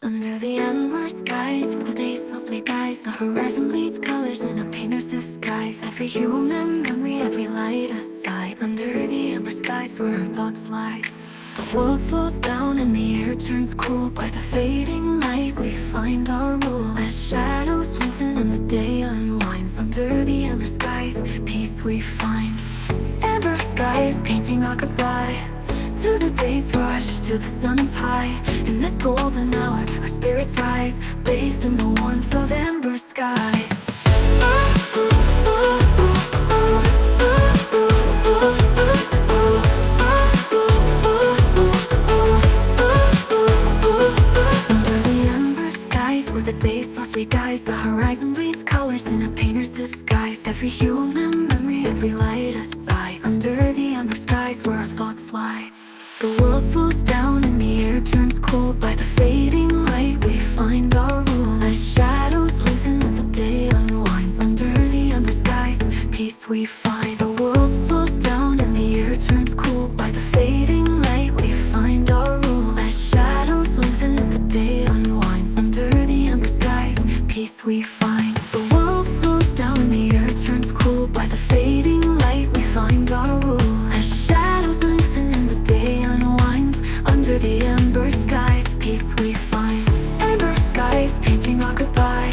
Under the endless skies, where the day softly dies, the horizon bleeds colors in a painter's disguise. Every human memory, every light a sigh. Under the amber skies where our thoughts lie. The world slows down and the air turns cool. By the fading light we find our rule. As shadows lengthen and the day unwinds. Under the amber skies, peace we find. Amber skies painting our goodbye to the day's rush, to the sun's high. In this golden hour, our spirits rise, bathed in the warmth of amber skies. Under the amber skies, where the day softly dies, the horizon bleeds colors in a painter's disguise. Every human memory, every light a sigh. Under the amber skies, where our thoughts lie. The world slows down and the air turns cold. By the fading light we find our rule. As shadows lengthen and the day unwinds. Under the amber skies, peace we find. The world slows down and the air turns cold. By the fading light we find our rule. As shadows lengthen and the day unwinds. Under the amber skies, peace we find. The world slows down and the air turns cold. By the fading light we find our rule. As shadows lengthen and the day unwinds. Under the amber skies, peace we find. Amber skies painting our goodbye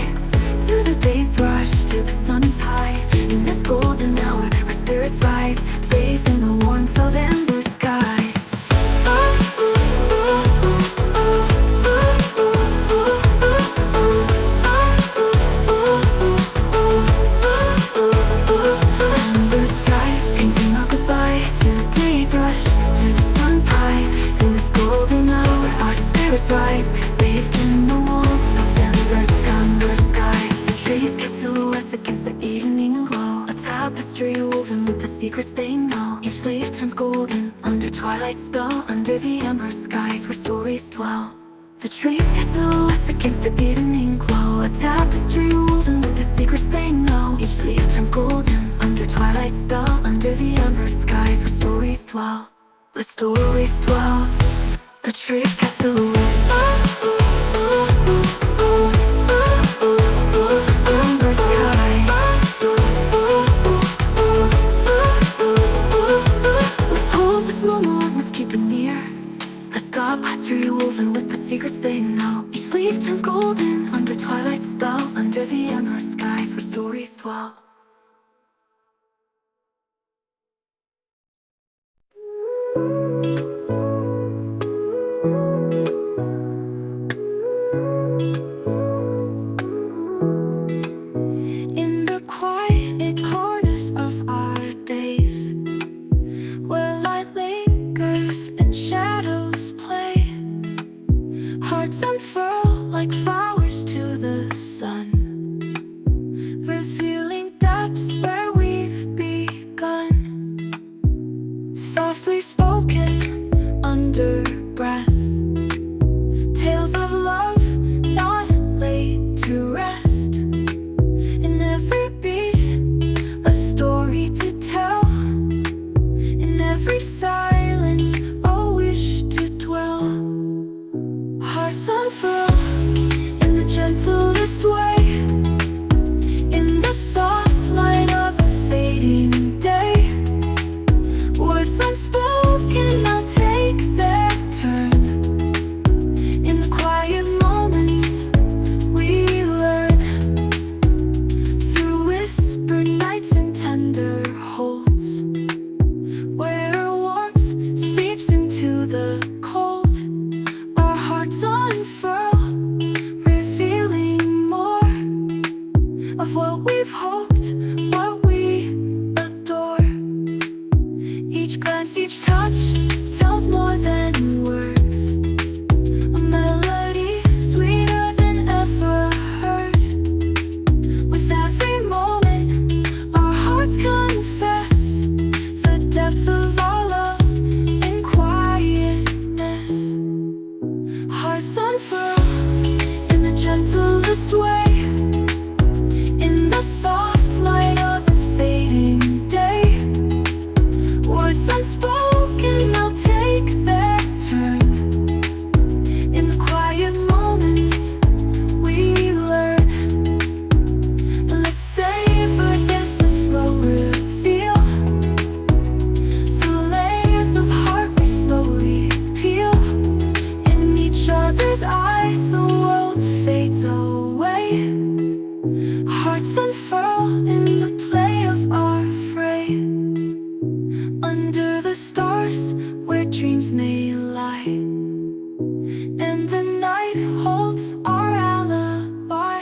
to the day's rush, to the sun's high. In this golden hour, our spirits rise, bathed in the warmth of amber skies. Amber skies painting our goodbye to the day's rush, to the sun's high. In this golden hour, our spirits rise, bathed in the warmth of amber skies. The trees cast silhouettes against the evening glow. A tapestry woven with the secrets they know. Each leaf turns golden under Twilight's spell. Under the amber skies where stories dwell. The trees cast silhouettes against the evening glow. A tapestry woven with the secrets they know. Each leaf turns golden under Twilight's spell. Under the amber skies where stories dwell. The stories dwell. The trees cast silhouettes. Amber skies. Let's hold this moment, let's keep it near. Let's got tapestry woven with the secrets they know. Each leaf turns golden under Twilight's spell. Under the amber skies where stories dwell. In the quiet corners of our days, where light lingers and shadows play, hearts unfurl like flowers to the sun, revealing depths where we've begun. Softly spoken under breath, tales of love not laid to rest. In every beat, a story to tell. In every silence, a wish to dwell. Hearts unfurl in the gentlest way. In the soft light of a fading day, words unspoken now take their turn. In the quiet moments we learn, through whispered nights and tender holds, where warmth seeps into the cold. Our hearts unfurl, revealing more of what we've hoped, what we adore. Each glance, each touch tells more than words. A melody sweeter than ever heard. With every moment, our hearts confess the depth of our love and quietness. Hearts unfurl in the gentlest way. In the soft light of a fading day, words unspoken now take their turn. In the quiet moments eyes, the world fades away. Hearts unfurl in the play of our fray. Under the stars where dreams may lie, and the night holds our alibi.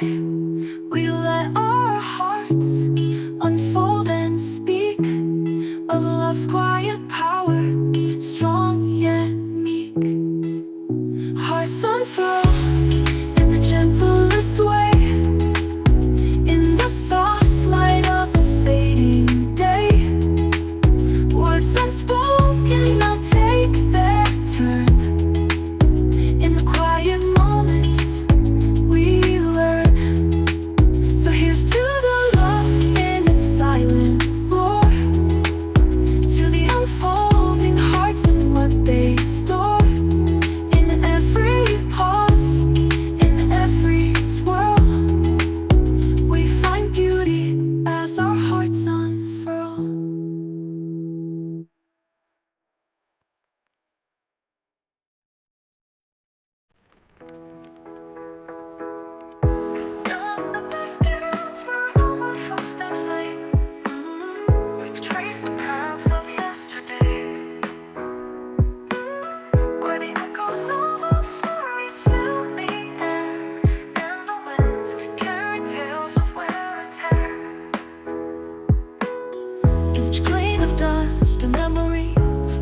We let our hearts unfold and speak of love's quiet power, strong yet meek. Hearts unfurl in the gentlest way, in the soft light of a fading day. Words unspoken now take their turn. In the quiet moments we learn. So here's to the love in its silent roar, to the unfolding hearts and what they store. In every pause, in every swirl, we find beauty as our hearts unfurl. The best roads where all my footsteps lay. We trace the paths of yesterday, where the echoes of our stories fill the air, and the winds carry tales of wear and tear. Each grain of dust, a memory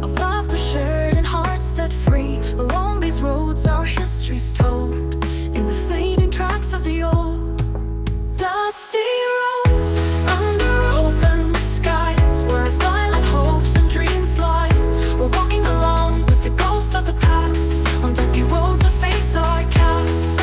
of laughter shared and hearts set free. Along these roads our history's told, in the fading tracks of the old. Dusty roads under open skies, where silent hopes and dreams lie. We're walking along with the ghosts of the past, on dusty roads of fates are cast.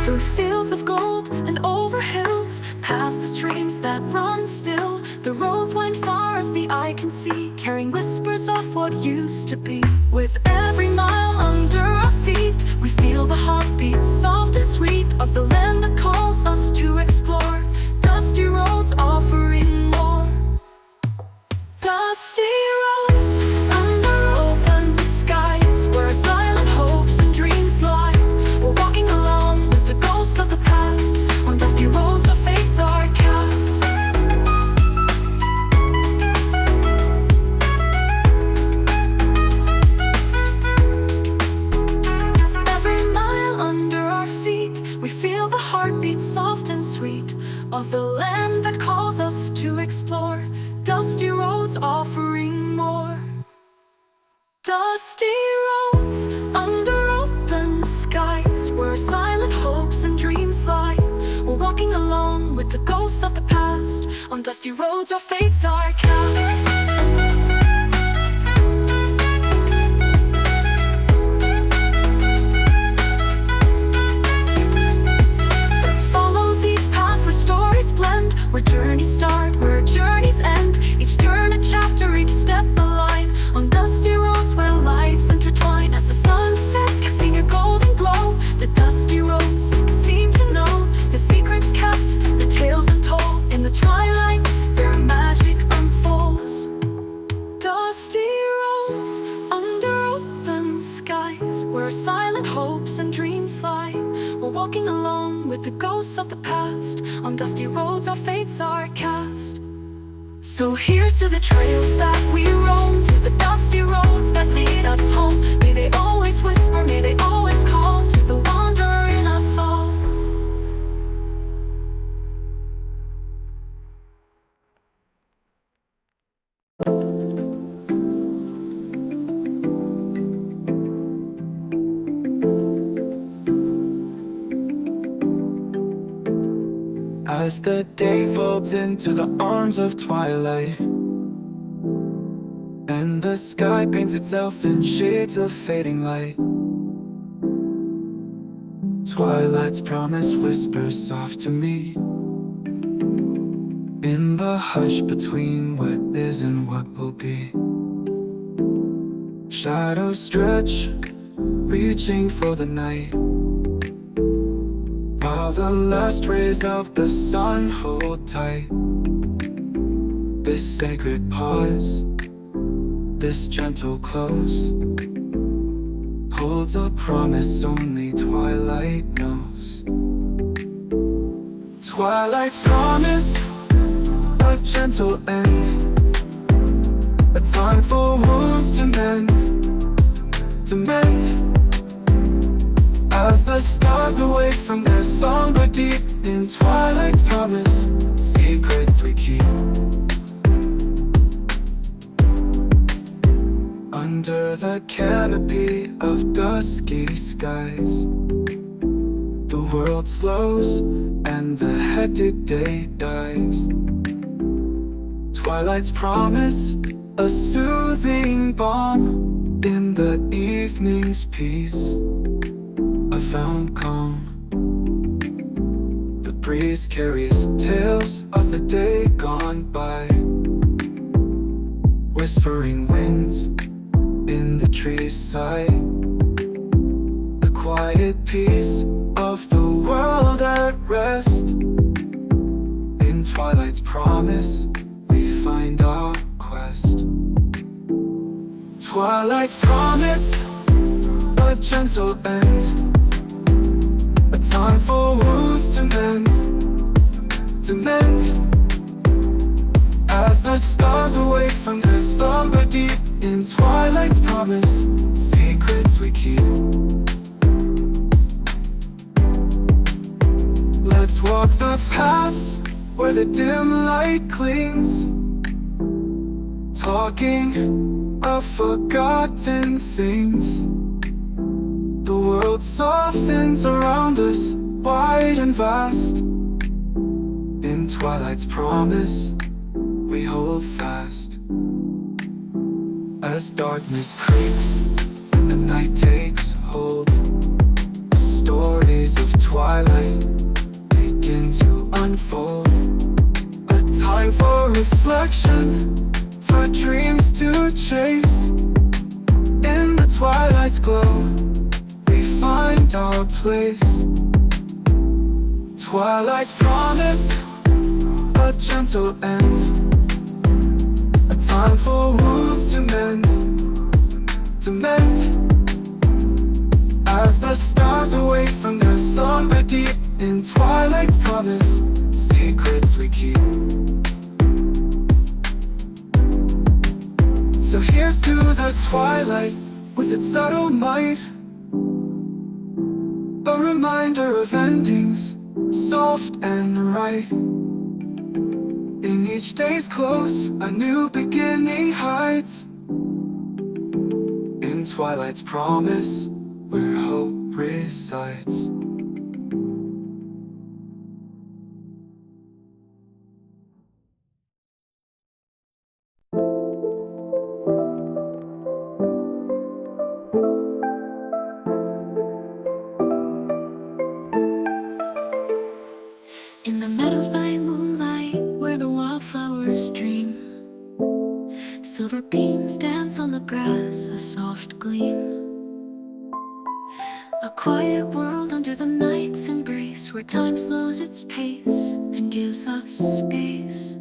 Through fields of gold and over hills, past the streams that run still. The roads wind far as the eye can see, carrying whispers of what used to be. With every mile under our feet, we feel the heartbeat, soft and sweet, of the land that calls us to explore. Dusty roads offering more. Dusty roads under open skies, where silent hopes and dreams lie. We're walking along with the ghosts of the past, on dusty roads of fates are cast. Every mile under our feet, we feel the heartbeat, soft and sweet, of the land that calls us to explore. Dusty roads offering more. Dusty roads under open skies, where silent hopes and dreams lie. We're walking along with the ghosts of the past, on dusty roads our fates are cast. Let's follow these paths where stories blend, where journeys start, where journeys end. Each turn a chapter, each step a line, on dusty roads where lives intertwine. As the sun sets, casting a golden glow, the dusty roads seem to know the secrets kept, the tales untold. In the twilight, their magic unfolds. Dusty roads under open skies, where silent hopes and dreams lie. We're walking along with the ghosts of the past, on dusty roads our fates are cast. So here's to the trails that we roam, to the dusty roads that lead us home. May they always whisper, may they always call to the wanderer in us all. As the day folds into the arms of twilight, and the sky paints itself in shades of fading light, Twilight's promise whispers soft to me, in the hush between what is and what will be. Shadows stretch, reaching for the night, while the last rays of the sun hold tight. This sacred pause, this gentle close, holds a promise only Twilight knows. Twilight's promise, a gentle end, a time for wounds to mend, as the stars awake from their slumber deep. In Twilight's promise, secrets we keep. Under the canopy of dusky skies, the world slows and the hectic day dies. Twilight's promise, a soothing balm in the evening's peace. I found calm. The breeze carries tales of the day gone by, whispering winds in the trees sigh, the quiet peace of the world at rest. In Twilight's promise, we find our quest. Twilight's promise, a gentle end, a time for wounds to mend, as the stars awake from their slumber deep. In Twilight's promise, secrets we keep. Let's walk the paths where the dim light clings, talking of forgotten things. The world softens around us, wide and vast. In Twilight's promise, we hold fast. As darkness creeps and the night takes hold, the stories of Twilight begin to unfold. A time for reflection, for dreams to chase. In the Twilight's glow, we find our place. Twilight's promise, a gentle end, a time for wounds to mend, as the stars awake from their slumber deep. In Twilight's promise, secrets we keep. So here's to the Twilight with its subtle might, a reminder of endings, soft and right. In each day's close, a new beginning hides. In Twilight's promise, where hope resides. In the meadows by moonlight, where the wildflowers dream, silver beams dance on the grass, a soft gleam. A quiet world under the night's embrace, where time slows its pace and gives us space,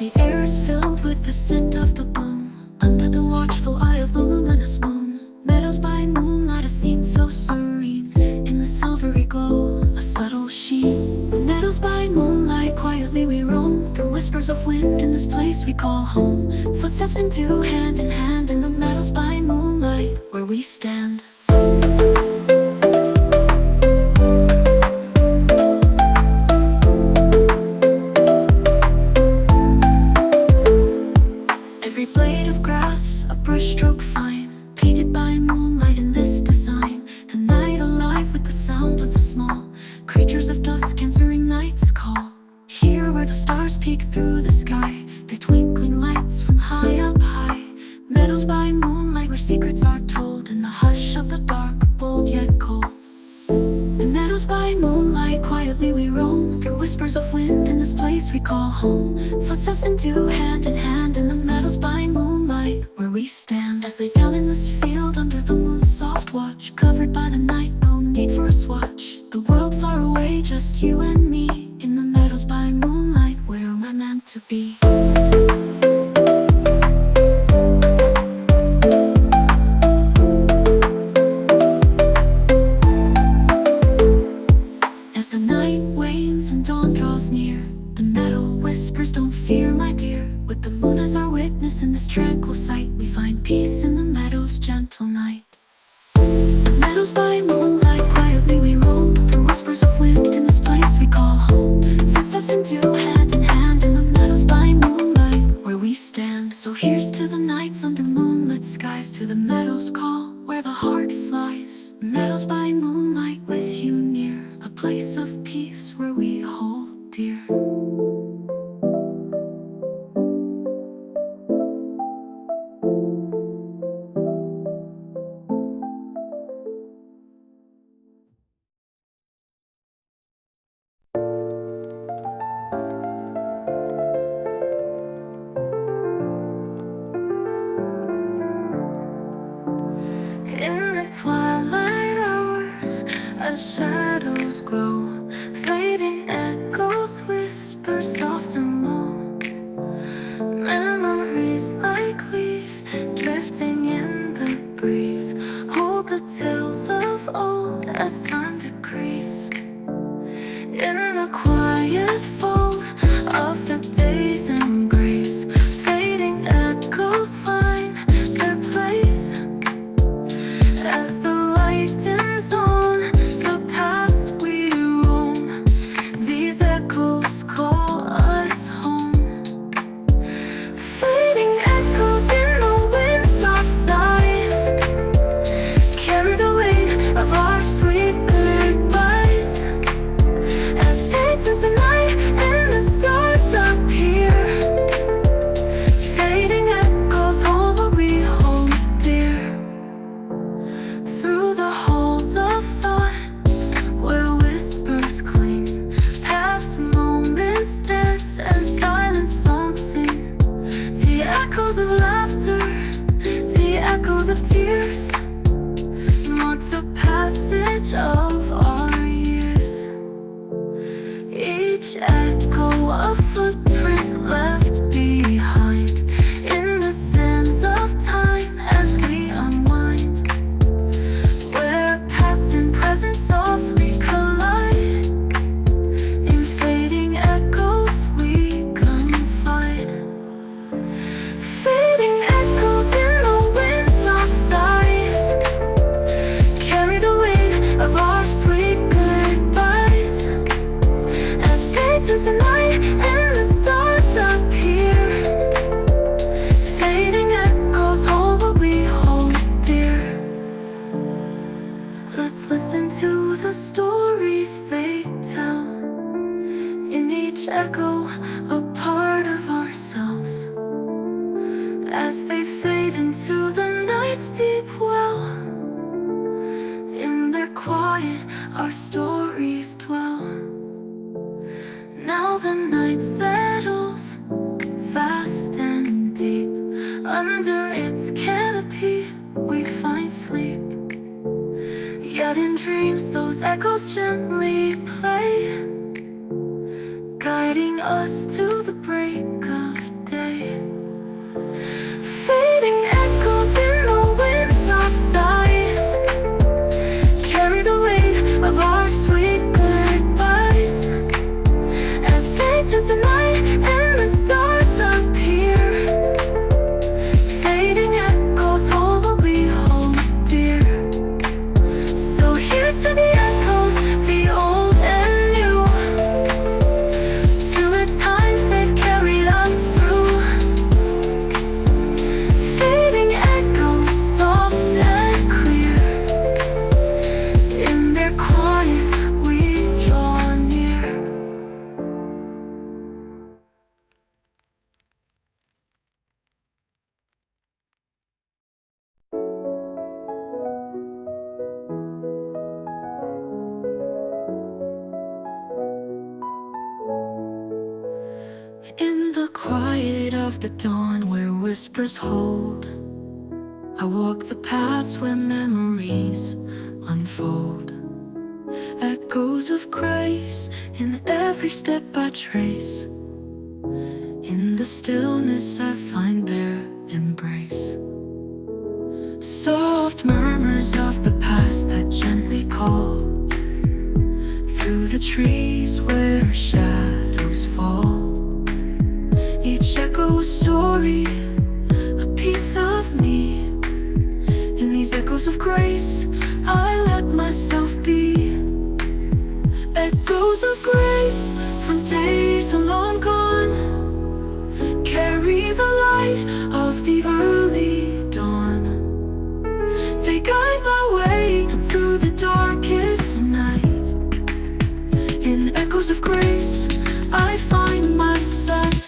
The air is filled with the scent of the bloom, under the watchful eye of the luminous moon. Meadows by moonlight, a scene so serene, in the silvery glow, a subtle sheen. Meadows by moonlight, quietly we roam, through whispers of wind in this place we call home. Footsteps into hand in hand in the meadows by moonlight, where we stand. Every blade of grass, a brushstroke fine, painted by moonlight in this design. The night alive with the sound of the small creatures of dusk answering night's call. Here where the stars peek through the sky, their twinkling lights from high up high. Meadows by moonlight, where secrets are told in the hush of the dark, bold yet cold. Meadows by moonlight, quietly we roam, through whispers of wind in this place we call home. Footsteps into hand in hand in the meadows by moonlight, where we stand. As lay down in this field under the moon's soft watch, covered by the night, no need for a swatch. The world far away, just you and me in the meadows be. As the night wanes and dawn draws near, the meadow whispers, don't fear, my dear. With the moon as our witness in this tranquil sight, we find peace in the meadow's gentle night. Meadows by moonlight, quietly we roam, through whispers of wind in this place we call home. Footsteps into hand in hand in the meadows by moonlight, where we stand. So here's to the nights under moonlit skies, to the meadows call, where the heart flies. Meadows by moonlight, with you near, a place of peace where we hold dear. In the twilight hours, as shadows grow, fading echoes whisper soft and low. Memories like leaves drifting in the breeze hold the tales of old as time decrees. In the quiet fold of the day's embrace, fading echoes find their place. As the light dims on the paths we roam, these echoes call us home. Fading echoes in the wind's soft sighs carry the weight of our sweet goodbyes. As day turns to night and the stars appear, fading echoes hold what we hold dear. Through the halls of thought, where whispers cling, past moments dance and silent songs sing. The echoes of laughter, the echoes of tears, mark the passage of our years. Each echo a footprint left behind in the sands of time as we unwind, where past and present softly collide. In fading echoes we confide. Fading echoes in the wind's soft sighs carry the weight of our sweet goodbyes. As day turns to night and the stars appear, fading echoes hold what we hold dear. Let's listen to the stories they tell. In each echo, a part of ourselves. As they fade into the night's deep well, in their quiet, our stories dwell. Now the night settles, vast and deep. Under its canopy, we find sleep. Yet in dreams, those echoes gently play, guiding us to the break of day. Fading echoes in the wind's soft sighs carry the weight of our sweet goodbyes. As day turns to night and the stars appear, fading echoes hold what we hold dear. So here's to the echoes, the old and new, to the times they've carried us through. Fading echoes soft and clear, in their quiet we draw near. In the quiet of the dawn where whispers hold, I walk the paths where memories unfold. Echoes of grace in every step I trace. In the stillness I find their embrace. Soft murmurs of the past that gently call through the trees where shadows fall. Each echo a story, a piece of me. In these echoes of grace, I let myself be. Echoes of grace from days long gone, carry the light of the early dawn. They guide my way through the darkest night. In echoes of grace, I find my sight.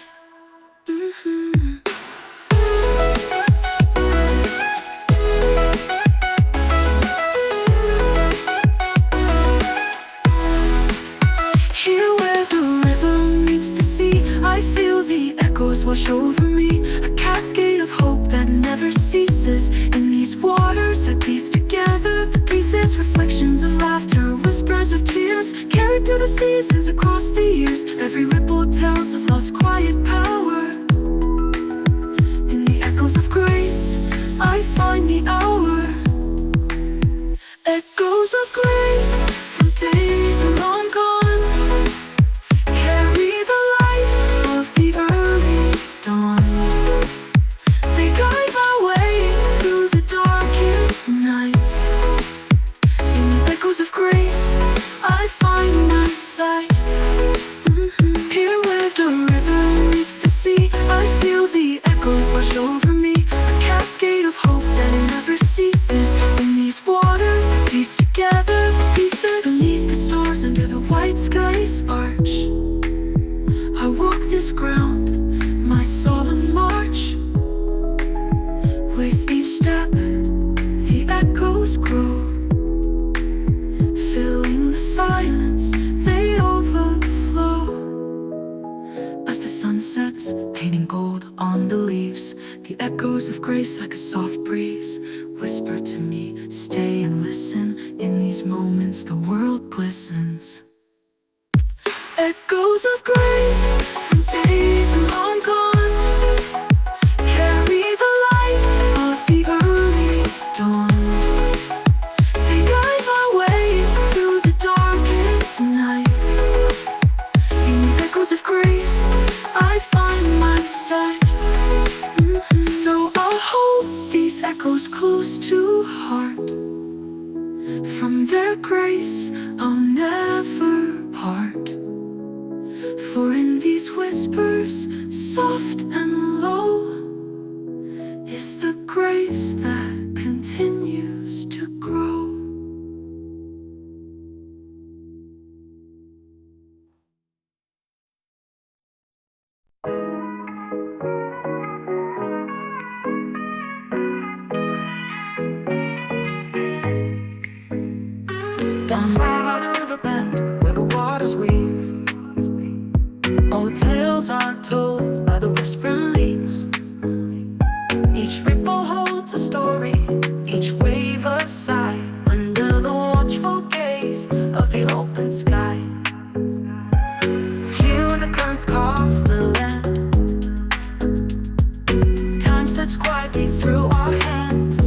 Wash over me, a cascade of hope that never ceases. In these waters I piece together the pieces, reflections of laughter, whispers of tears, carried through the seasons across the years. Every ripple tells of love's quiet power. In the echoes of grace, I find the hour. Echoes of grace from days long gone, carry the light of the early dawn. They guide my way through the darkest night. In echoes of grace, I find my sight. Here where the river meets the sea, I feel the echoes wash over me, a cascade of hope that never ceases. In these waters, piece together pieces, beneath the stars under the white sky's arch. I walk this ground, my solemn march. With each step, the echoes grow, filling the silence, they overflow. As the sun sets, painting gold on the leaves, the echoes of grace like a soft breeze whisper to me, stay and listen. In these moments the world glistens. Echoes of grace from days long gone, carry the light of the early dawn. They guide my way through the darkest night. In echoes of grace, I find my sight. So I'll hold these echoes close to heart. From their grace, I'll never part. For in these whispers, soft and low, is the grace that continues to grow. Down by the riverbend, where the waters weave, old tales are told by the whispering leaves. Each ripple holds a story, each wave a sigh, under the watchful gaze of the open sky. Here when the currents carve the land, time slips quietly through our hands.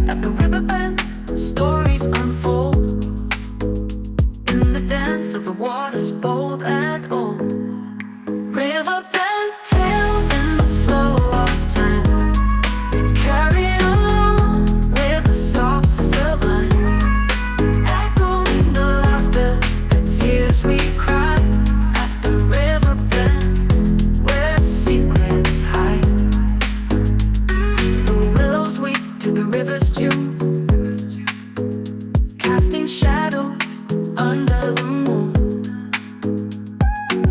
At the riverbend, stories unfold in the dance of the waters, bold and old. Riverbend tales in the flow of time, carry along with a soft sublime, echoing the laughter, the tears we cry. At the riverbend, where secrets hide, the willows weep to the river's tune, casting shadows under the moon.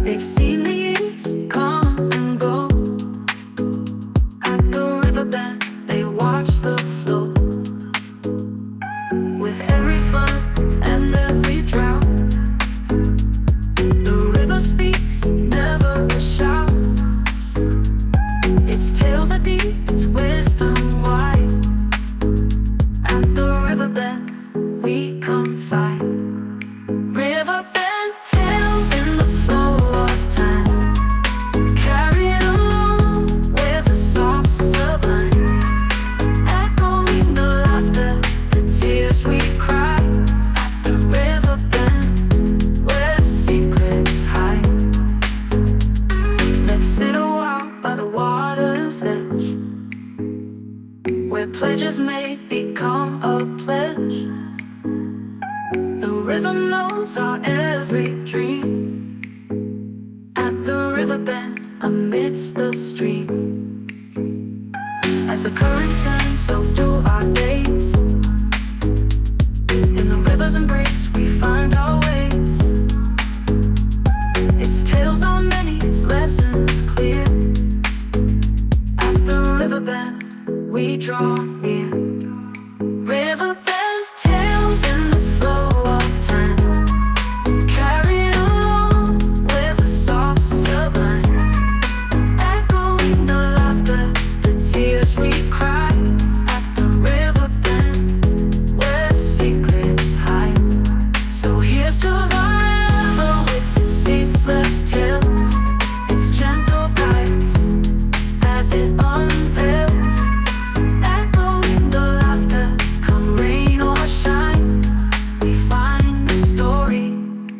They've seen the years come and go. At the riverbend, they watch the flow. With every flood and every drought, the river speaks, never a shout. Its tales are deep, its wisdom wide. At the riverbend, we confide. Riverbend tales in the flow of time. amidst the stream. As the current turns, so do our days. In the river's embrace, we find our ways. Its tales are many, its lessons clear. At the riverbend, we draw near. Riverbend tales in the flow of time, carried along with a soft sublime, echoing the laughter, the tears we cry. At the riverbend, where secrets hide. So here's to the river with its ceaseless tales, its gentle guidance as it unveils, echoing the laughter, come rain or shine. We find the story,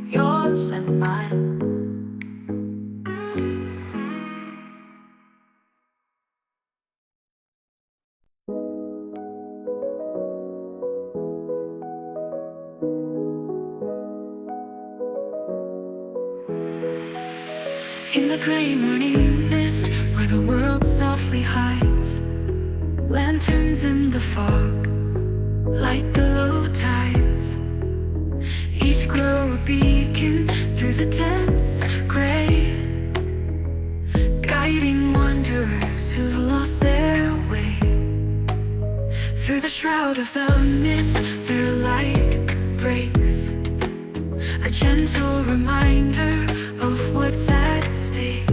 yours and mine. In the gray morning mist, where the world softly hides, lanterns in the fog, like the low tides. Each glow a beacon through the dense gray, guiding wanderers who've lost their way. Through the shroud of the mist, their light breaks, a gentle reminder of what's at stake.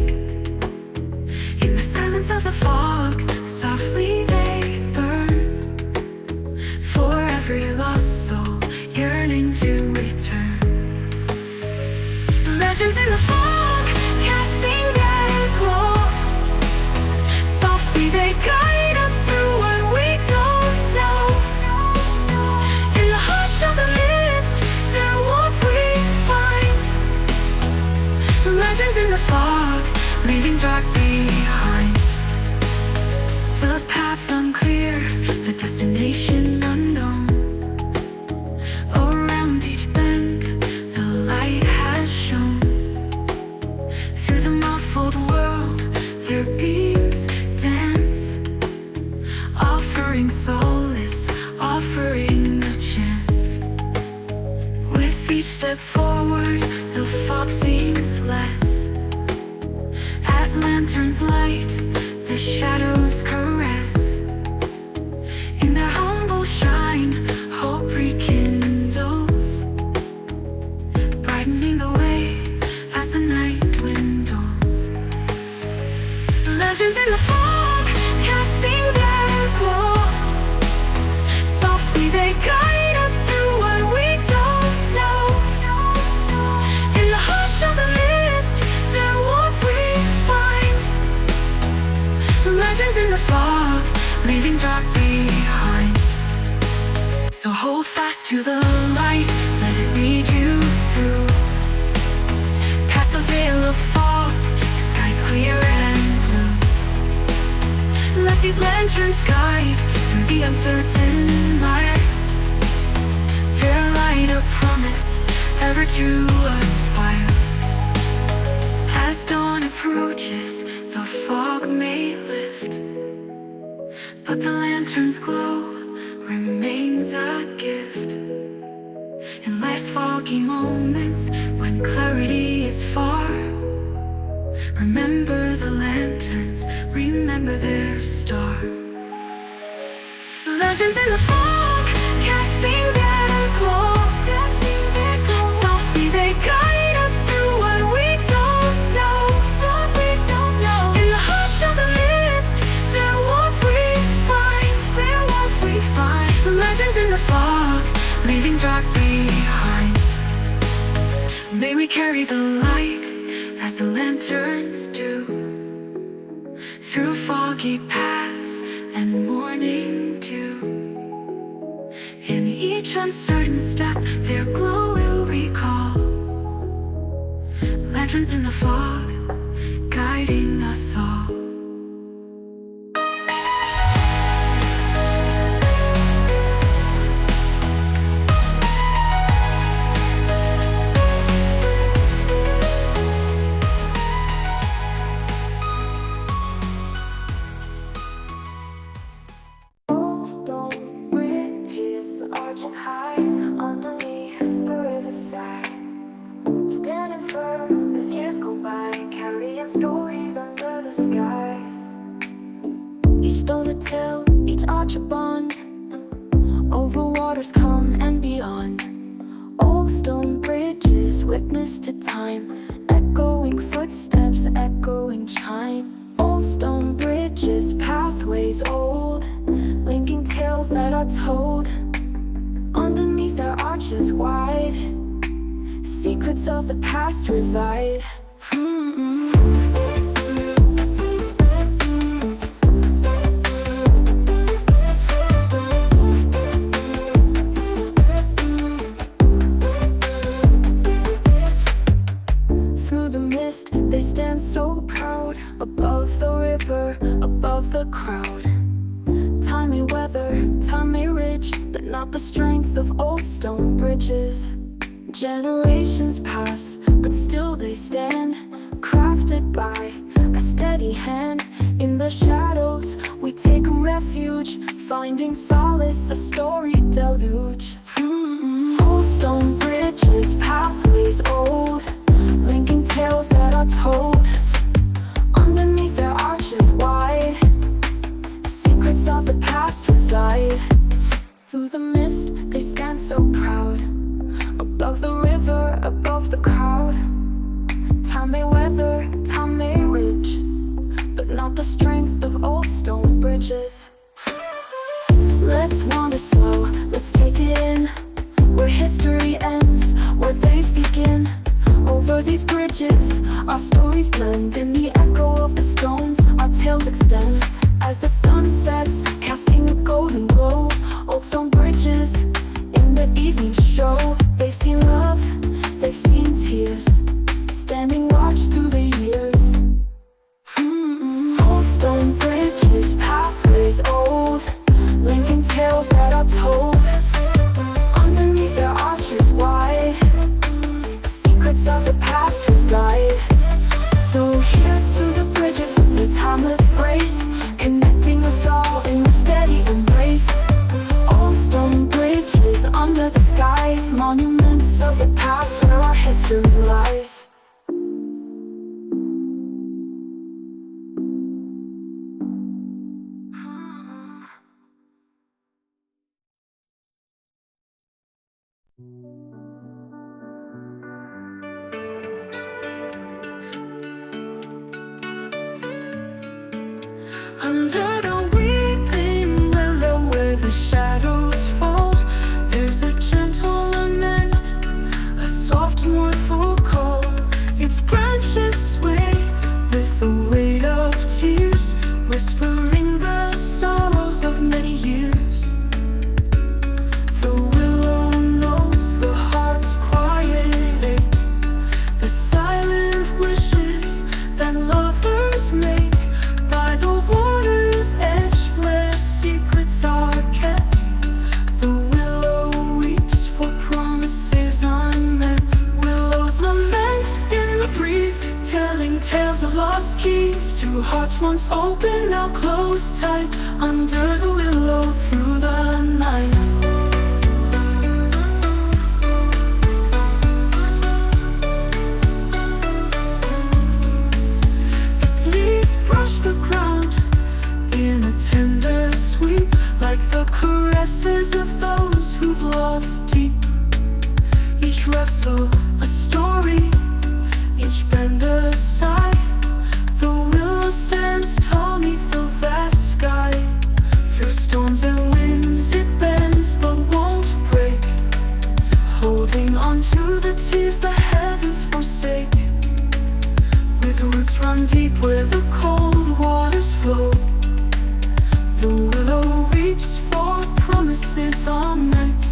In the silence of the fog, softly they burn, for every lost soul yearning to return. Legends in the fog, casting their glow, softly they guide us through what we don't know. In the hush of the mist, their warmth we find. Legends in the fog, leaving dark behind. The path unclear, the destination unknown. Around each bend, the light has shone. Through the muffled world, their beams dance, offering solace, offering a chance. With each step forward, the fog seems less, as lanterns light, the shadows caress. In their humble shine, hope rekindles, brightening the way as the night dwindles. Legends in the fog, casting their glow, softly they guide us through what we don't know. In the hush of the mist, their warmth we find. Legends in the fog, leaving dark behind. So hold fast to the light, let it lead you through. Past the veil of fog, the sky's clear and blue. Let these lanterns guide through the uncertain light. Their light a promise, ever to aspire. As dawn approaches, the fog may lift, but the lantern's glow remains a gift. In life's foggy moments, when clarity is far, remember the lanterns, remember their star. Legends in the fog, casting their glow, softly they guide us through what we don't know. In the hush of the mist, their warmth we find. Legends in the fog, leaving dark behind. May we carry the light as the lanterns do, through foggy paths and morning dew. In each uncertain step, their glow will recall. Lanterns in the fog, guiding us all. stories under the sky. Each stone a tale, each arch a bond, over waters come and beyond. Old stone bridges witness to time, echoing footsteps, echoing chime. Old stone bridges, pathways old, linking tales that are told. Underneath their arches wide, secrets of the past reside. Through the mist, they stand so proud, above the river, above the crowd. Time may weather, time may ridge, but not the strength of old stone bridges. Generations pass, but still they stand, crafted by a steady hand. In the shadows, we take refuge, finding solace, a story deluge. Old stone bridges, pathways old, linking tales that are told. Underneath their arches wide, secrets of the past reside. Through the mist, they stand so proud, above the river, above the crowd. Time may weather, time may ridge, but not the strength of old stone bridges. Let's wander slow, let's take it in, where history ends, where days begin. Over these bridges, our stories blend. In the echo of the stones, our tales extend. As the sun sets, casting a golden glow, old stone bridges in the evening show. They've seen love, they've seen tears, standing watch through the years. Old stone bridges, pathways old, linking tales that are told. Underneath their arches wide, secrets of the past reside. So here's to the bridges with their timeless grace, connecting us all in a steady embrace. Old stone bridges under the skies, monuments of the past where our history lies. Under the weeping willow where the shadows fall, there's a gentle lament, a soft mournful call. Its branches sway with the weight of tears, whispering the sorrows of many years. The willow knows the heart's quiet ache, the silent wishes that lovers make by the water's edge where secrets are kept. The willow weeps for promises unmet. Willows lament in the breeze, telling tales of lost keys to hearts once open, now closed tight. Under the willow through the night. Brush the ground in a tender sweep, like the caresses of those who've lost deep. Each rustle a story, each bend a sigh. The willow stands tall 'neath the vast sky. Through storms and winds it bends but won't break, holding on to the tears the heavens forsake. With roots run deep where the cold waters flow, the willow weeps for promises unmet.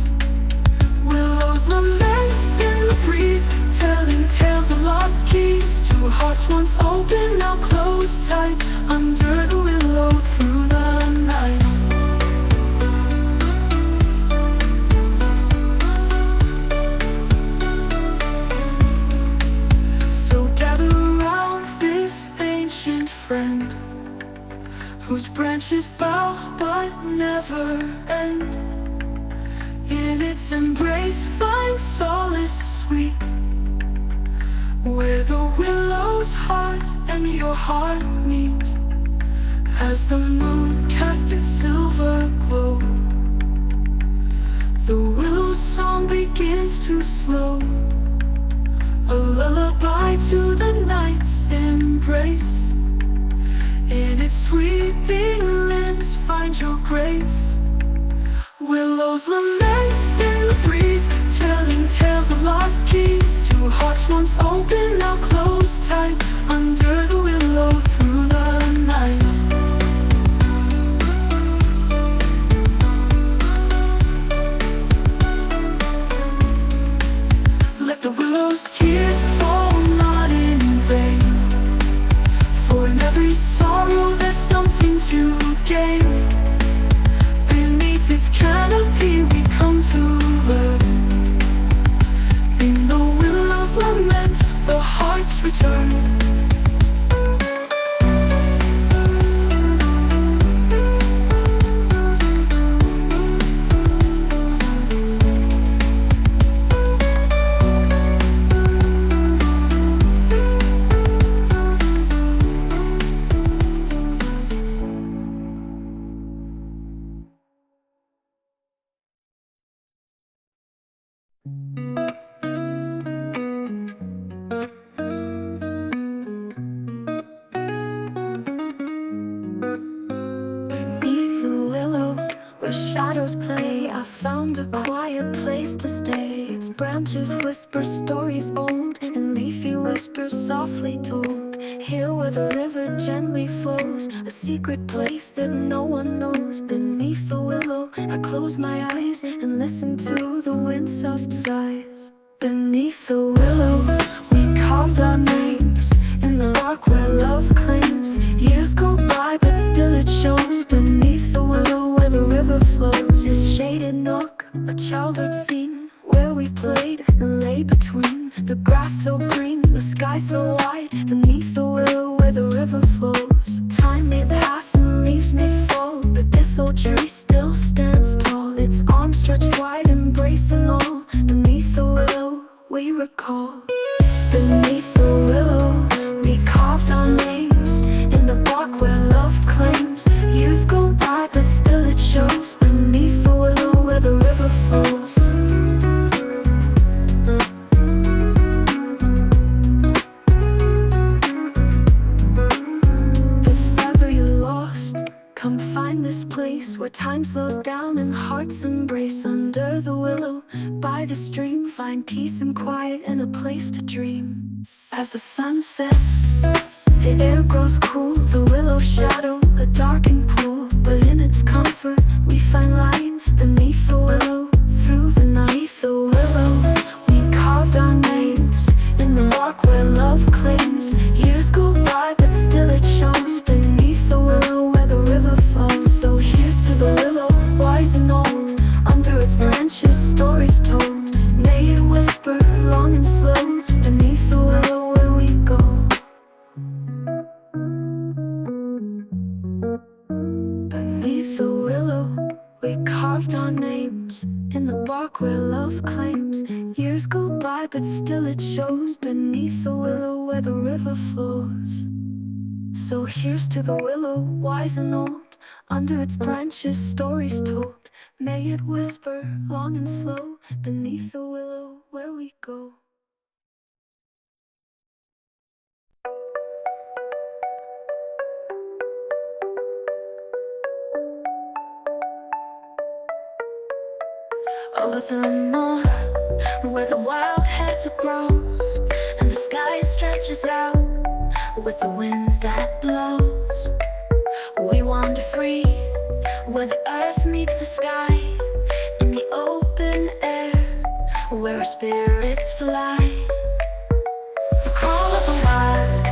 Willows lament in the breeze, telling tales of lost keys to hearts once open, now closed tight. Under the willow through the night. Friend, whose branches bow but never end. In its embrace find solace sweet, where the willow's heart when your heart meet, as the moon casts its silver glow. The willow song begins to slow, a lullaby to the night's embrace. In its sweeping limbs find your grace. Willows lament in the breeze, telling tales of lost keys to hearts once open, now closed tight under the willow through the night. Let the willow's tears fall not in vain, for in every sorrow there's something to gain. Beneath its canopy we come to learn. In the willow's lament the hearts return. Beneath the willow, where shadows play, I found a quiet place to stay. Its branches whisper stories old, and leafy whispers softly told. Here where the river gently flows, a secret place that no one knows. Beneath the willow, I close my eyes and listen to the wind's soft sighs. Beneath the willow, we carved our names in the bark where love claims. Years go by, but still it shows. Beneath the willow, where the river flows, this shaded nook, a childhood scene where we played and lay between. The grass so green, the sky so wide. Beneath the willow, where the river flows. Time may pass and leaves may fall, but this old tree still stands tall. Its arms stretched wide, embracing all. Beneath the willow, we recall. Beneath the willow, we carved our names in the bark where love claims. Years go by, but still it shows. Beneath the willow, where the river flows. If ever you're lost, come find this place where time slows down and hearts embrace. Under the willow, by the stream, find peace and quiet and a place to dream. As the sun sets, the air grows cool. The willow shadow, a darkened pool, but in its comfort we find light. Beneath the willow, through the night. Beneath the willow, we carved our names in the bark where love claims. Years go by, but still it shows. Beneath the willow, where the river flows. So here's to the willow, wise and old. Under its branches, stories told. May it whisper long and slow. Beneath the willow, where we go. Beneath the willow, we carved our names in the bark where love claims. Years go by, but still it shows. Beneath the willow, where the river flows. So here's to the willow, wise and old. Under its branches, stories told. May it whisper long and slow. Beneath the willow, where we go. Over the moor, where the wild heather grows, and the sky stretches out with the wind that blows. We wander free, where the earth meets the sky, in the open air, where our spirits fly. The call of the wild,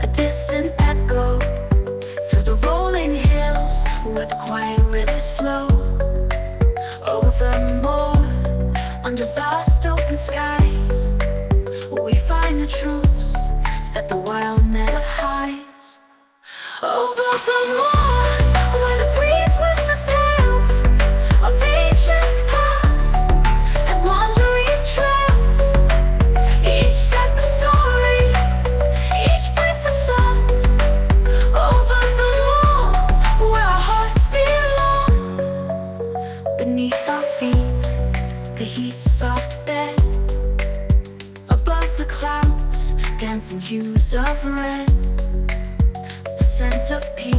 a distant echo, through the rolling hills, where the quiet rivers flow. Over the moor, under vast open skies, we find the truths that the wild never hides. Over the moor, where the breeze whispers tales of ancient paths and wandering trails. Each step a story, each breath a hues of red, the scent of peat,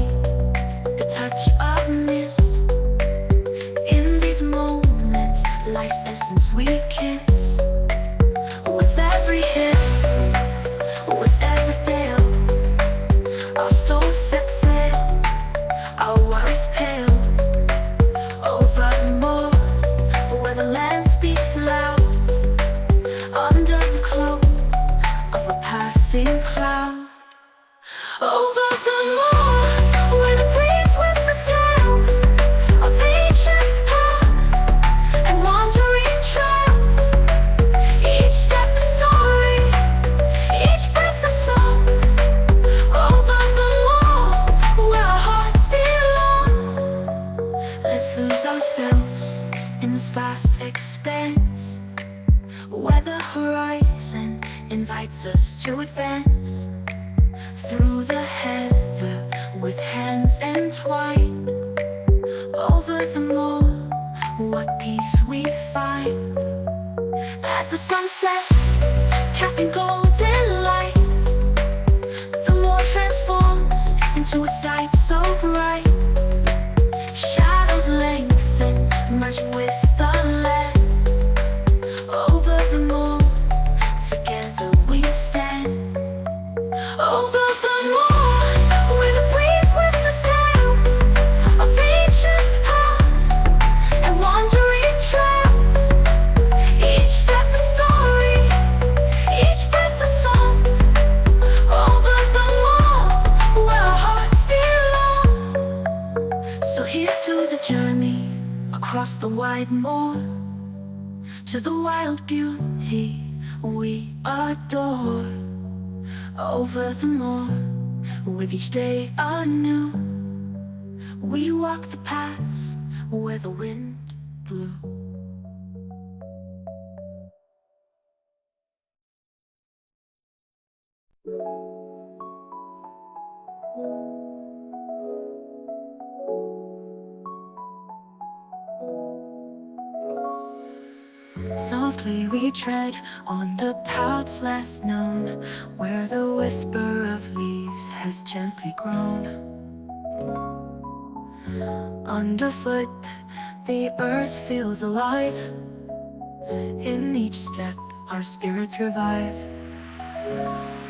the touch of mist. In these moments, life's essence we kiss. With every hill, with every dale, our souls set sail, our worries pale. Over the moor, where the land speaks loud, under the cloak of a passing cloud. Over the moor, where the breeze whispers tales of ancient paths and wandering trails. Each step a story, each breath a song. Over the moor, where our hearts belong. Let's lose ourselves in this vast expanse, where the horizon invites us to advance. Through the heather with hands entwined. Over the moor, what peace we find. As the sun sets, casting golden light, the moor transforms into a sight so bright. Shadows lengthen, merging with the land. Over the moor, together we stand. Over the moor, where the breeze whispers tales of ancient paths and wandering trails. Each step a story, each breath a song. Over the moor, where our hearts belong. So here's to the journey across the wide moor, to the wild beauty we adore. Over the moor, with each day anew, we walk the paths where the wind blew. Softly we tread on the paths last known, where the whisper of leaves has gently grown. Underfoot, the earth feels alive. In each step, our spirits revive.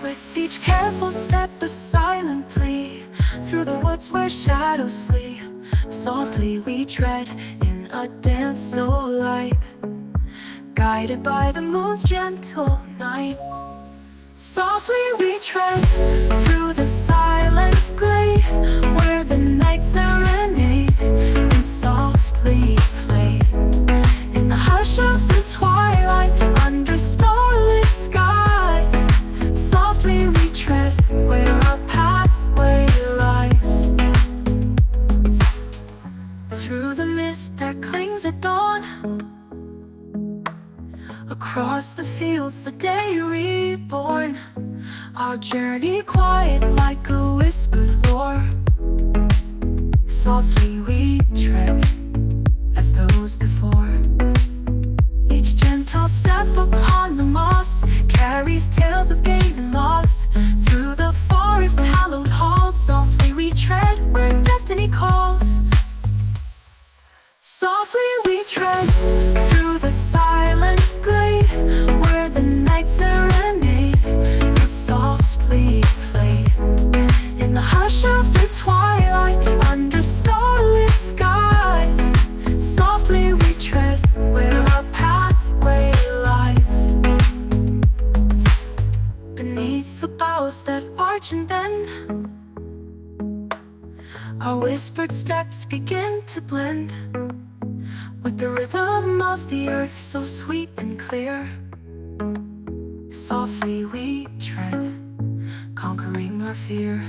With each careful step, a silent plea. Through the woods where shadows flee, softly we tread in a dance so light, guided by the moon's gentle night. Softly we tread through the silent glade, where the night serenade is softly played. In the hush of the twilight, under starlit skies, softly we tread where our pathway lies. Through the mist that clings at dawn, across the fields, the day reborn, our journey quiet like a whispered lore. Softly we tread as those before. Each gentle step upon the moss carries tales of gain and loss. Through the forest's hallowed halls, softly we tread where destiny calls. Softly we tread through the silent glade, where the night serenade is softly played. In the hush of the twilight, under starlit skies, softly we tread where our pathway lies. Beneath the boughs that arch and bend, our whispered steps begin to blend with the rhythm of the earth so sweet and clear. Softly we tread, conquering our fear.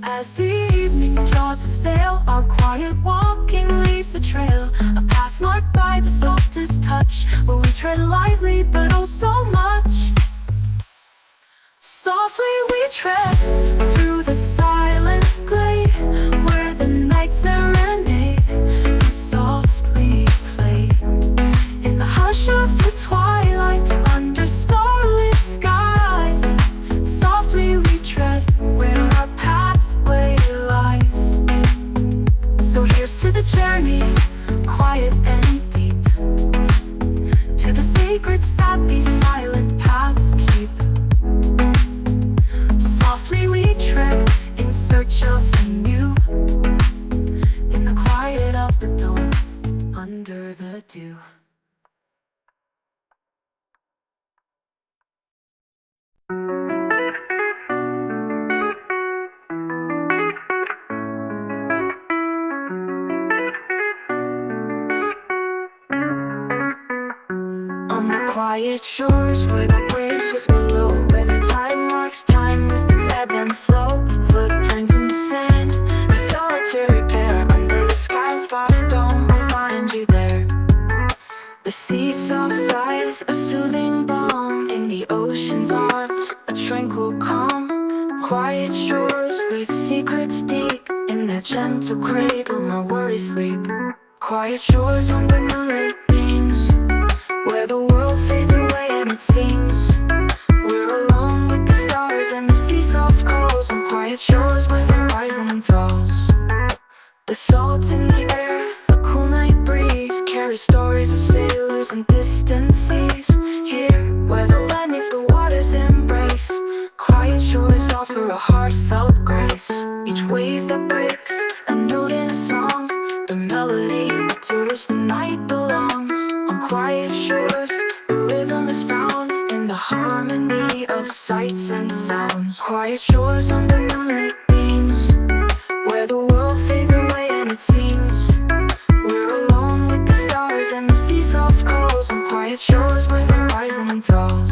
As the evening draws its veil, our quiet walking leaves a trail, a path marked by the softest touch, where we tread lightly but oh so much. Softly we tread through the silent glade, where the night serenade is softly played. In the hush of the twilight, under starlit skies, do. On the quiet shores where the waves whisper low, where the tide marks time with its ebb and flow, footprints in the sand, a solitary pair under the sky's vast dome. I'll find you there. The seesaw sighs, a soothing balm in the ocean's arms, a tranquil calm. Quiet shores with secrets deep, in that gentle cradle my worries sleep. Quiet shores under moonlight beams, where the world fades away and it seems we're alone with the stars and the sea soft calls. On quiet shores where the horizon enthralls. The salt in the air, the cool night breeze carries stories of sailors and distant seas. Here, where the land meets the water's embrace, quiet shores offer a heartfelt grace. Each wave that breaks, a note in a song, the melody to which the night belongs. On quiet shores, the rhythm is found in the harmony of sights and sounds. Quiet shores under moonlight beams, where the world fades away and it seems we're alone with the stars and the sea soft calls. On quiet shores where the horizon enthralls.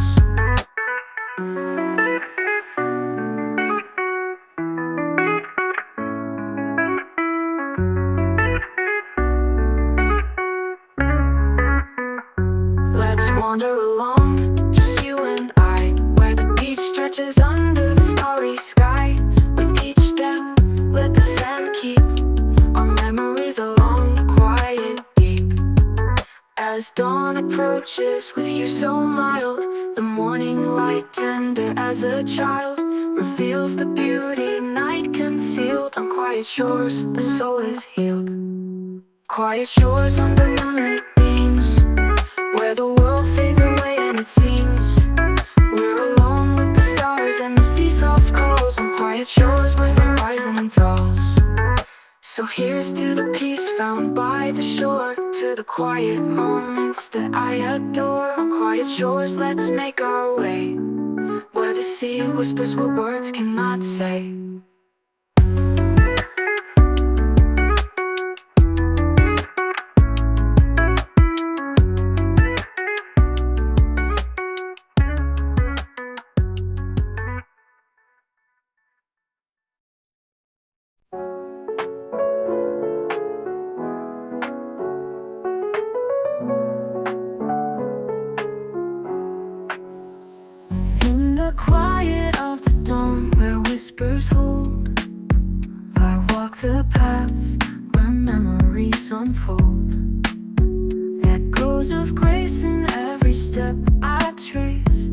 Let's wander along, just you and I, where the beach stretches under the starry sky. With each step, let the sand keep our memories along the quiet deep. As dawn approaches, with you so mild, the morning light tender as a child reveals the beauty night concealed. On quiet shores, the soul is healed. Quiet shores under moonlight beams, where the world fades away and it seems we're alone with the stars and the sea soft calls. On quiet shores where the horizon enthralls. So here's to the peace found by the shore, to the quiet moments that I adore. On quiet shores let's make our way, where the sea whispers what words cannot say. In the quiet of the dawn, where whispers hold, I walk the paths where memories unfold. Echoes of grace in every step I trace.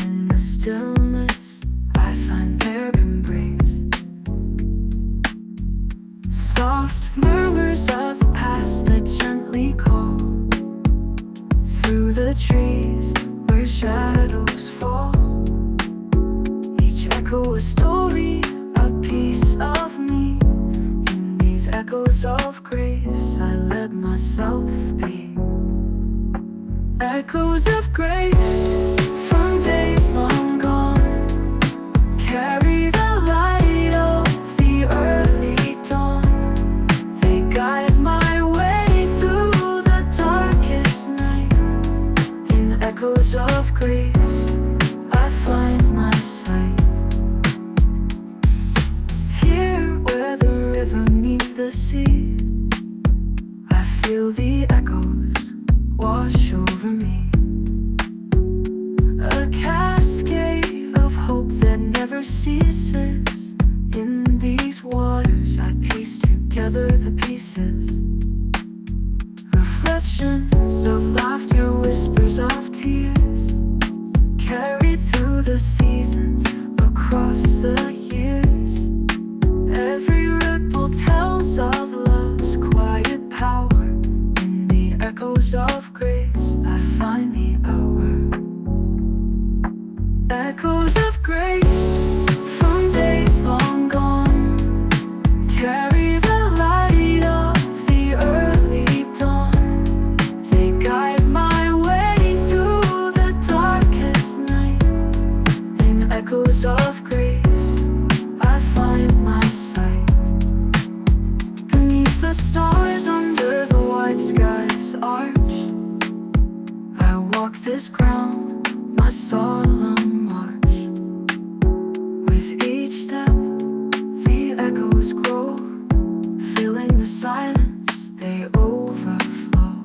In the stillness I find their embrace. Soft murmurs of the past that gently call through the trees where shadows fall. Each echo a story, a piece of me. In these echoes of grace I let myself be. Echoes of grace from days long gone carry the light of the early dawn. They guide my way through the darkest night. In echoes of grace I find my sight. Here where the river meets the sea, I feel the echoes wash over me. A cascade of hope that never ceases. In these waters I piece together the pieces. Reflections of laughter, whispers of tears, carried through the seasons, across the years. Every ripple tells of love's quiet power. In the echoes of grace I find the hour. Echoes of grace from days long gone carry the light of the early dawn. They With each step, the echoes grow, filling the silence, they overflow.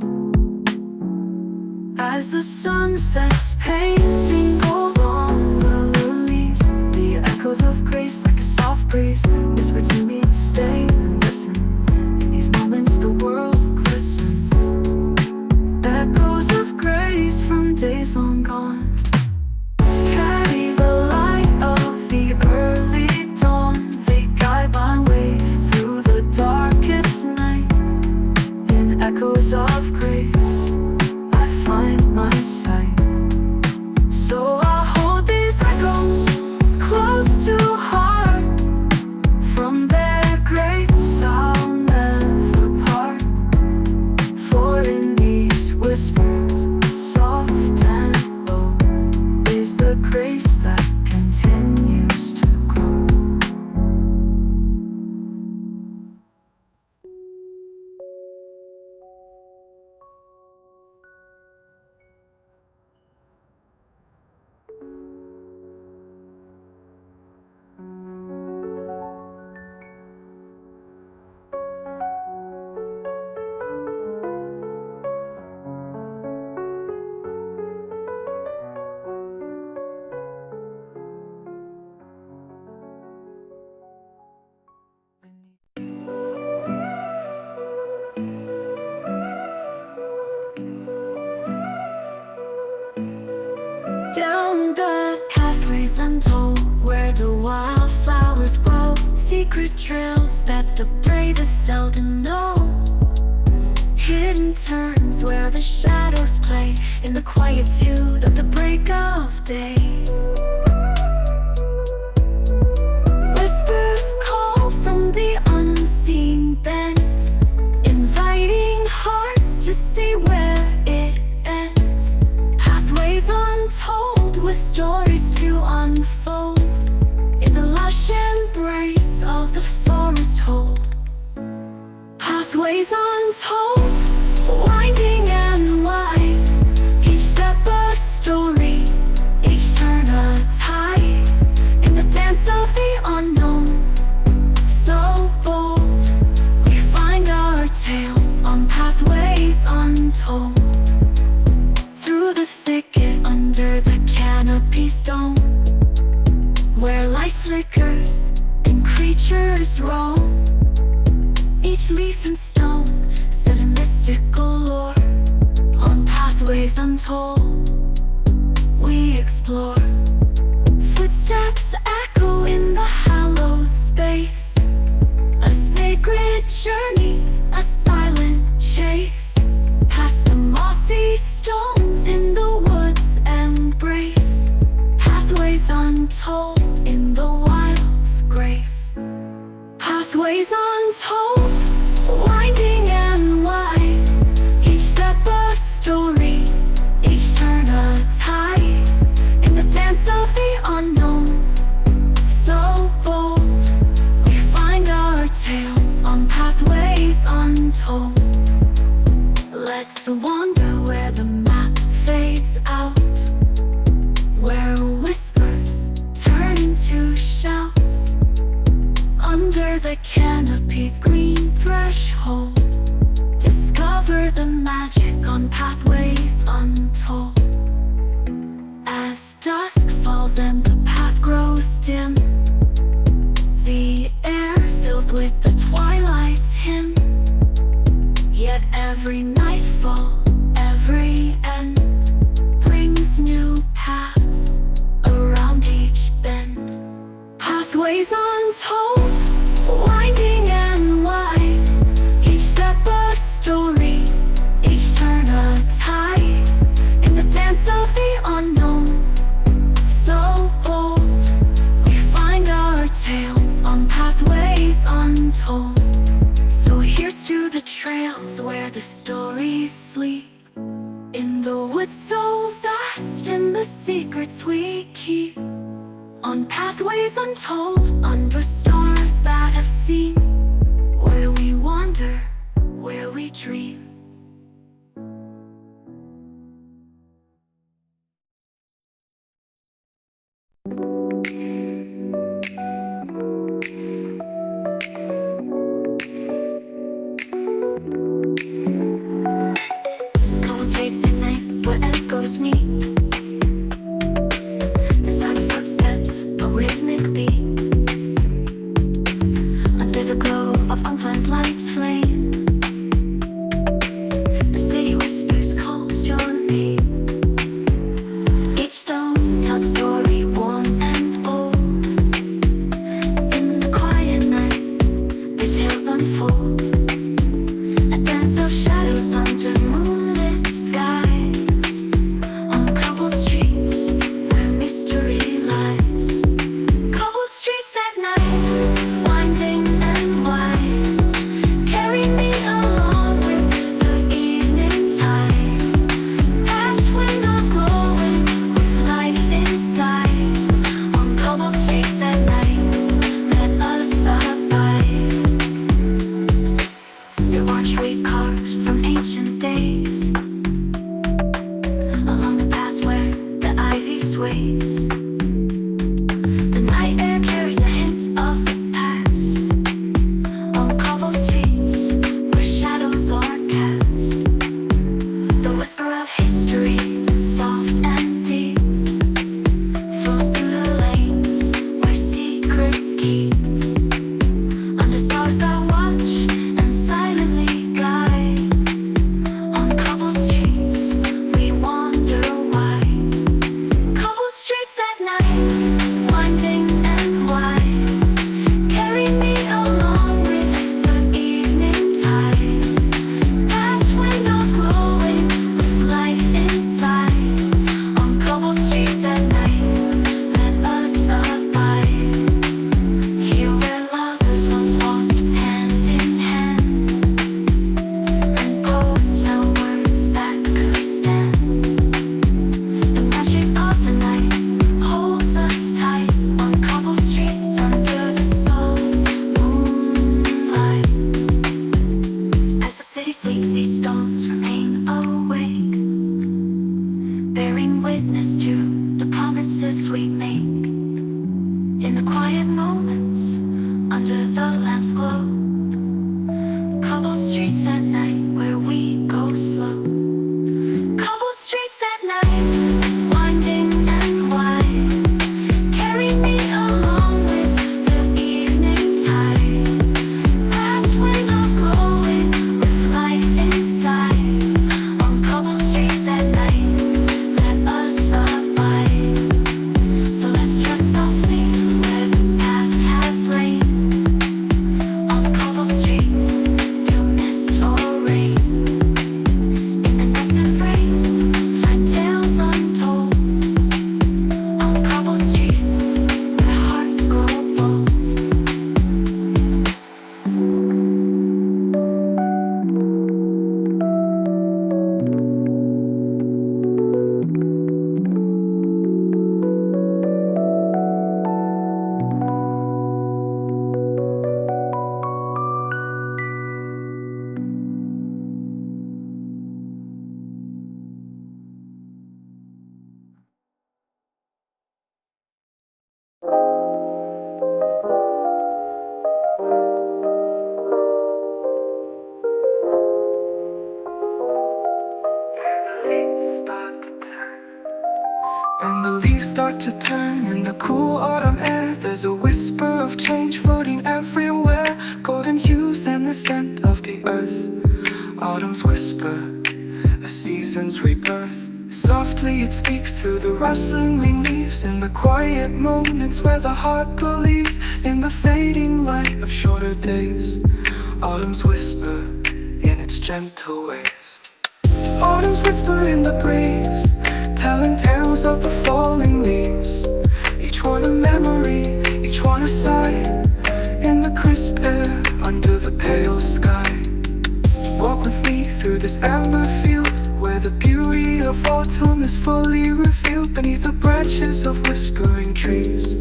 As the sun sets, painting gold on the leaves, the echoes of grace like a soft breeze whisper to me, stay and listen. In these moments the world glistens, echoes of grace from days long gone. Carry the light of the early dawn, they guide my way through the darkest night. In echoes of grace, I find my sight. So I hold these echoes close to heart. From their grace I'll never part. For in these whispers, soft and low, is the grace that continues to grow. Down the pathways untold, where the wildflowers grow, secret trails that the bravest seldom know. Hidden turns where the shadows play, in the quietude of the break of day. Whispers call from the unseen bends, inviting hearts to see where it ends. Pathways untold, with stories to unfold, in the lush embrace of the forest hold. Pathways untold, winding and wide, each step a story, each turn a tide, in the dance of the unknown. So bold, we find our tales on pathways untold. Through the thicket, under the canopy's dome, where light flickers and creatures roam. Each leaf and stone set a mystical lore. On pathways untold, we explore. Footsteps echo in the hallowed space, a sacred journey, a silent chase, past the mossy stones in the woods embrace. Pathways untold, in the wild's grace. Pathways untold, winding and wide, each step a story, each turn a tide, in the dance of the unknown. So bold, we find our tales on pathways untold. Let's wander where the map fades out, where whispers turn into shouts. Under the canopy's green threshold, discover the magic on pathways untold. As dusk falls and the path grows dim, the air fills with the twilight's hymn. Yet every nightfall, every end, brings new paths around each bend. Pathways untold, winding and wide, each step a story, each turn a tide, in the dance of the unknown. So bold, we find our tales on pathways untold. So here's to the trails where the stories sleep, in the woods so vast, in the secrets we keep. On pathways untold, under stars that have seen, where we wander, where we dream. could be. Under the glow of unplanned lights flame, the city whispers calls your name. Each stone tells a story warm and old. In the quiet night, their tales unfold. A dance of shadows under moonlit skies, on cobbled streets where mystery lies. Cobbled streets at night, winding and wide, carry me along with the evening tide. Past windows glowing with life inside, on cobbled streets at night, let us abide. Their archways carved from ancient days, along the paths where the ivy sways. The night air carries a hint of the past, on cobbled streets where shadows are cast. The whisper of history, soft and deep, flows through the lanes where secrets keep. Under stars that watch and silently guide, on cobbled streets we wonder why. Cobbled streets at night, winding and wide, carry me along with the evening tide. Past windows glowing with life inside, on cobbled streets at night, let us abide. Here where lovers once walked hand in hand, and poets found words that could stand. The magic of the night holds us tight, on cobbled streets under the soft moonlight. As the city sleeps, these stones remain awake, bearing witness to the promises we make. In the quiet moments, under the lamp's glow, cobbled streets at night where we go slow. Cobbled streets at night, winding and wide, carry me along with the evening tide. Past windows glowing with life inside, on cobbled streets at night, let us abide. So let's tread softly where the past has lain, on cobbled streets through mist or rain. In the night's embrace, find tales untold, on cobbled streets where hearts grow bold. And the leaves start to turn in the cool autumn air. There's a whisper of change floating everywhere, golden hues and the scent of the earth. Autumn's whisper, a season's rebirth. Softly it speaks through the rustling leaves, in the quiet moments where the heart believes in the fading light of shorter days. Autumn's whisper in its gentle ways. Autumn's whisper in the breeze, telling tales of the falling leaves. Each one a memory, each one a sigh, in the crisp air under the pale sky. Walk with me through this amber field, where the beauty of autumn is fully revealed. Beneath the branches of whispering trees,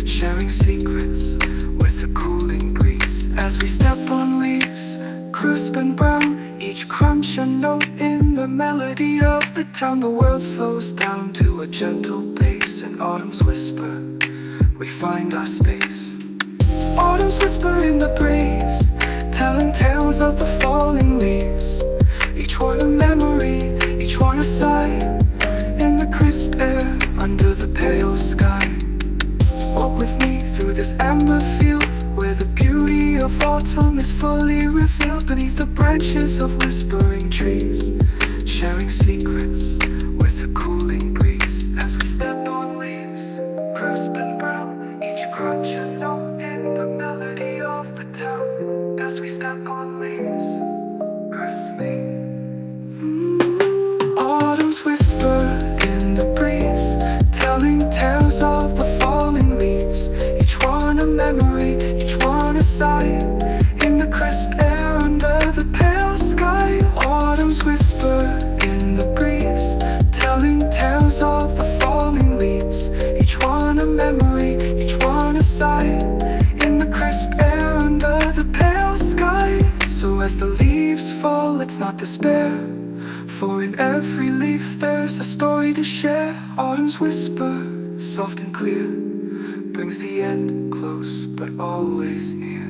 sharing secrets with the cooling breeze. As we step on leaves, crisp and brown, each crunch a note in the melody of the town. The world slows down to a gentle pace. In autumn's whisper, we find our space. Autumn's whisper in the breeze, telling tales of the falling leaves. Each one a memory, each one a sigh, in the crisp air under the pale sky. Walk with me through this amber field where the beauty of autumn is fully revealed beneath the branches of whispering trees, sharing secrets with a cooling breeze. As we step on leaves, crisp and brown, each crunch a note in the melody of the town. As we step on leaves, crisping. Autumn's whisper in the breeze, telling tales of the falling leaves. Each one a memory, each one a sigh, in the crisp air under the pale sky. Autumn's whisper in the breeze, telling tales of the falling leaves. Each one a memory, each one a sigh, in the crisp air under the pale sky. So as the leaves fall, let's not despair, for in every leaf there's a story to share. Autumn's whisper, soft and clear, brings the end close but always near.